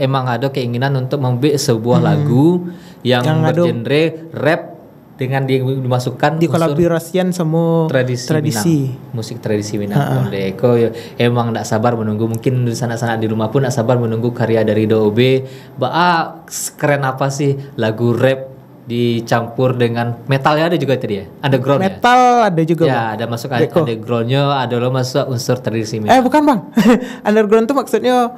emang ada keinginan untuk membuat sebuah lagu yang bergenre rap dengan dimasukkan dikolaborasikan sama tradisi musik tradisi Minang. Deko emang tidak sabar menunggu, mungkin di sana-sana di rumah pun tidak sabar menunggu karya dari Daobe. Keren apa sih lagu rap dicampur dengan metalnya, ada juga tadi ya, underground metal ya? Ada juga ya, ada masuk undergroundnya, ada lo masuk unsur tradisi Minang. Bukan bang. Underground tuh maksudnya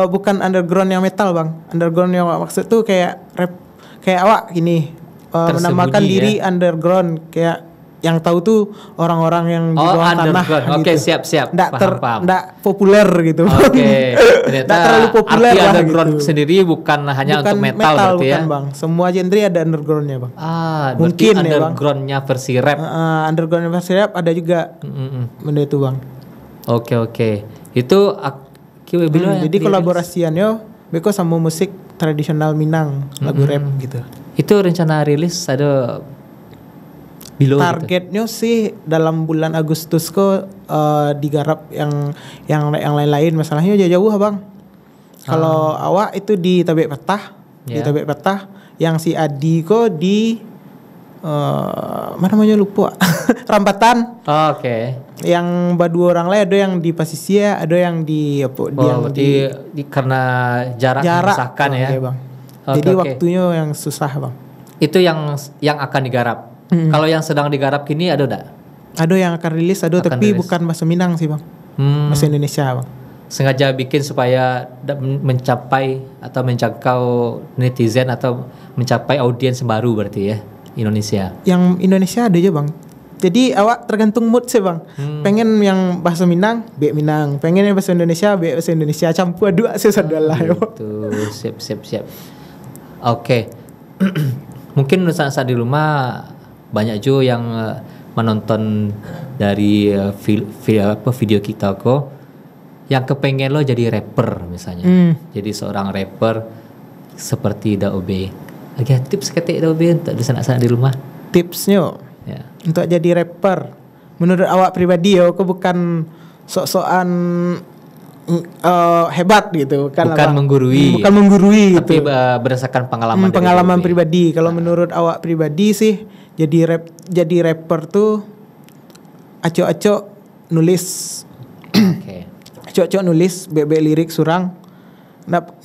bukan underground yang metal bang. Underground yang maksud tuh kayak rap, kayak awak gini menamakan diri underground, kayak yang tahu tuh orang-orang yang di bawah tanah underground. Oke, gitu. siap. Paham. Nggak populer gitu. Oke. Ternyata Nggak terlalu populer arti lah underground gitu. sendiri bukan hanya Bukan untuk metal berarti bukan ya. Bang. Semua genre ada undergroundnya Bang. Berarti Mungkin ya, Bang. undergroundnya versi rap. Underground versi rap ada juga. Benda itu Bang. Oke. Itu kieu bilang Jadi kolaborasiannya beko sama musik tradisional Minang, lagu rap gitu. itu rencana rilis ada Bilo gitu. Targetnya sih dalam bulan Agustus kok digarap yang lain-lain, masalahnya jauh-jauh Bang. Kalau awak itu di Tabek Petah, di Tabek Petah, yang si Adi kok di mana namanya lupa. Rampatan. Oke. Yang dua orang lain ada yang di Pasisia, ada yang di apa? Berarti karena jarak memisahkan ya. Iya, Bang. Oke, Jadi oke. waktunya yang susah Bang. Itu yang akan digarap. Kalau yang sedang digarap kini ada enggak? Ada yang akan rilis, ada Akan tapi rilis. bukan bahasa Minang sih Bang. Bahasa Indonesia Bang. Sengaja bikin supaya mencapai atau menjangkau netizen atau mencapai audiens baru berarti ya Indonesia. Yang Indonesia ada aja Bang. Jadi awak tergantung mood sih Bang. Pengen yang bahasa Minang, be Minang. Pengen yang bahasa Indonesia, be bahasa Indonesia. Campur dua sih sadalah ya. Itu siap. Oke. Mungkin saat di rumah banyak juga yang menonton dari video kita kok yang kepengen lo jadi rapper misalnya. Jadi seorang rapper seperti Daobe. Agak tips ketik Daobe untuk di sana-sana di rumah. Tipsnya Ya. untuk jadi rapper, menurut awak pribadi ya, aku bukan sok-sokan hebat gitu kan, Bukan Bang. menggurui. Bukan menggurui Tapi gitu. berdasarkan pengalaman dari Pengalaman Daobe. pribadi. Kalau menurut awak pribadi sih jadi rapper tuh acok-acok nulis Oke. acok-acok nulis be lirik surang. Ndak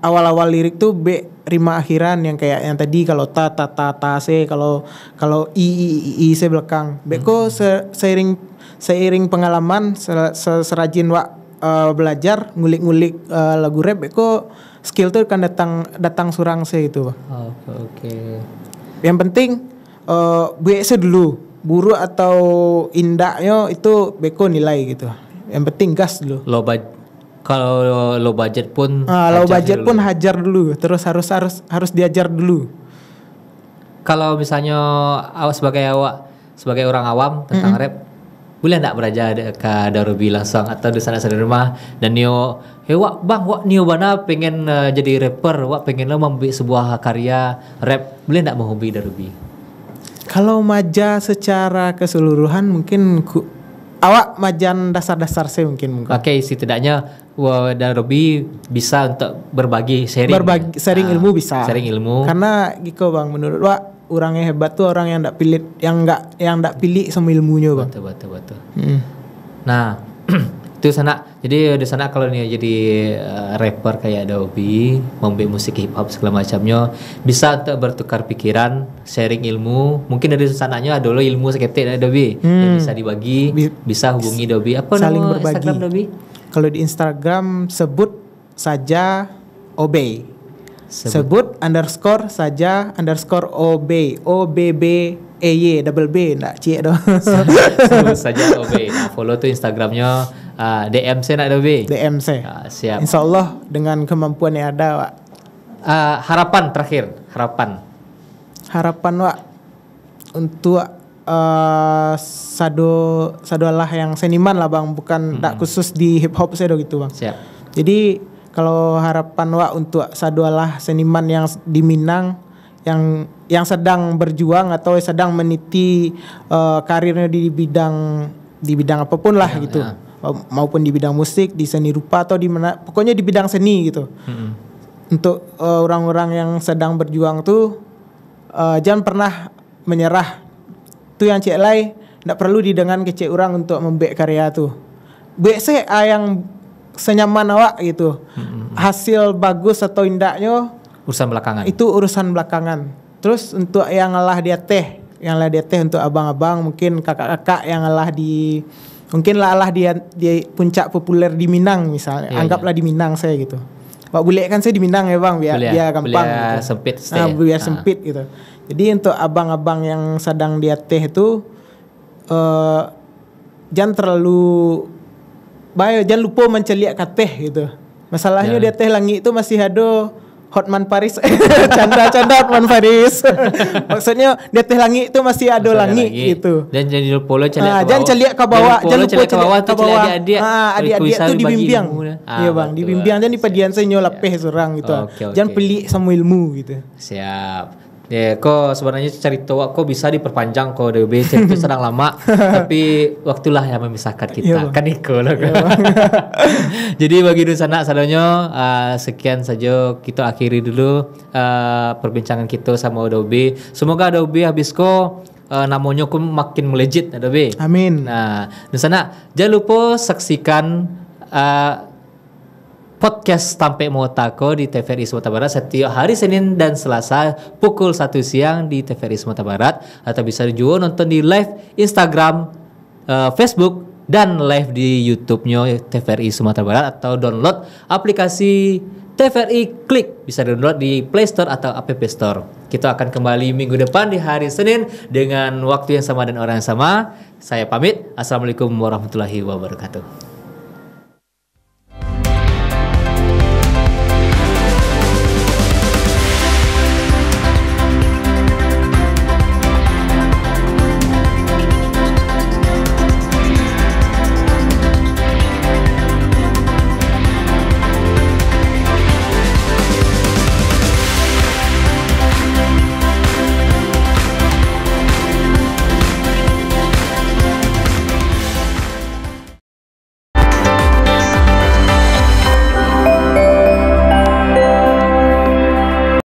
awal-awal lirik tuh be rima akhiran yang kayak yang tadi, kalau ta se, kalau i se belakang. Beko seiring pengalaman serajin wak belajar ngulik-ngulik lagu rap, beko skill tuh kan datang surang se gitu. Oke. Yang penting BS dulu, buruk atau indahnya itu beko nilai gitu. Yang penting gas dulu. Kalau low budget pun Low hajar budget dulu. pun hajar dulu, terus harus diajar dulu. Kalau misalnya sebagai orang awam tentang rap, boleh enggak belajar ke Darobi langsung atau di sana di rumah dan nio wak nio bana pengen jadi rapper, wak pengen lo membuat sebuah karya rap, boleh enggak menghobi Darobi? Kalau maja secara keseluruhan mungkin awak majan dasar-dasar saya mungkin. Oke, setidaknya Darobi bisa untuk sharing Ilmu bisa. Sharing ilmu. Karena gitu Bang, menurut wak orangnya hebat tuh orang yang ndak pilih, yang ndak pilih sama ilmunya Bang. Betul. Nah, itu sana. Jadi di sana kalau nih jadi rapper kayak Daobi, membuat musik hip hop segala macamnya, bisa untuk bertukar pikiran, sharing ilmu. Mungkin dari sananya ada lo ilmu seketik dari Daobi yang bisa dibagi, bisa hubungi Daobi. Apa saling nama berbagi. Instagram Daobi? Kalau di Instagram sebut saja obey. Sebut _saja _obey. OBBEY double B enggak cie dong. Sebut saja Daobi. Nah, follow tuh Instagramnya, DM saya nak Daobi. DM saya. Siap. Insya Allah dengan kemampuan yang ada Wak. Harapan terakhir, Harapan Wak untuk sadolah yang seniman lah Bang, bukan tak khusus di hip hop saya gitu Bang. Siap. Jadi kalau harapan Wak untuk sadolah seniman yang di Minang yang sedang berjuang atau sedang meniti karirnya di bidang apapun lah gitu. Maupun di bidang musik, di seni rupa atau di mana, pokoknya di bidang seni gitu. Untuk orang-orang yang sedang berjuang tuh jangan pernah menyerah. Tuh yang cek lai ndak perlu didengar kecek orang untuk membuat karya tuh. Buat yang senyaman awak gitu. Hasil bagus atau indahnya Urusan belakangan. itu urusan belakangan. Terus untuk yang ngalah di teh untuk abang-abang, mungkin kakak-kakak yang ngalah di puncak populer di Minang misalnya. Anggaplah di Minang saya gitu. Pak Bule kan saya di Minang ya bang, biar gampang. Kuliah gitu. sempit stay. Biar sempit gitu. Jadi untuk abang-abang yang sedang di teh itu jangan terlalu jangan lupa menceliak ke teh gitu. Masalahnya di teh Langi itu masih ada Hotman Paris. Canda Hotman Paris. Maksudnya di teh Langi itu masih ada Langi gitu. Dan jangan lupa jangan celiak ke bawah. Jangan lupa celiak ke bawah. Adik-adik itu dibimbing. Iya bang, dibimbing. Jangan dipadian saya nyolapeh seorang gitu. Jangan pelik sama ilmu gitu. Siap. Ya, kok sebenarnya cerita kok bisa diperpanjang kok DB cerita sedang lama, tapi waktulah yang memisahkan kita. Kan Iko lah. Jadi bagi Dunsana Sadonyo, sekian saja kita akhiri dulu perbincangan kita sama Adobe. Semoga Adobe habis kok namanya kok makin melejit Adobe. Amin. Nah, Dunsana jangan lupa saksikan podcast Tampe Motako di TVRI Sumatera Barat setiap hari Senin dan Selasa pukul 1 siang di TVRI Sumatera Barat, atau bisa juga nonton di live Instagram, Facebook, dan live di YouTube-nya TVRI Sumatera Barat, atau download aplikasi TVRI Klik, bisa download di Play Store atau App Store. Kita akan kembali minggu depan di hari Senin dengan waktu yang sama dan orang yang sama. Saya pamit. Assalamualaikum warahmatullahi wabarakatuh.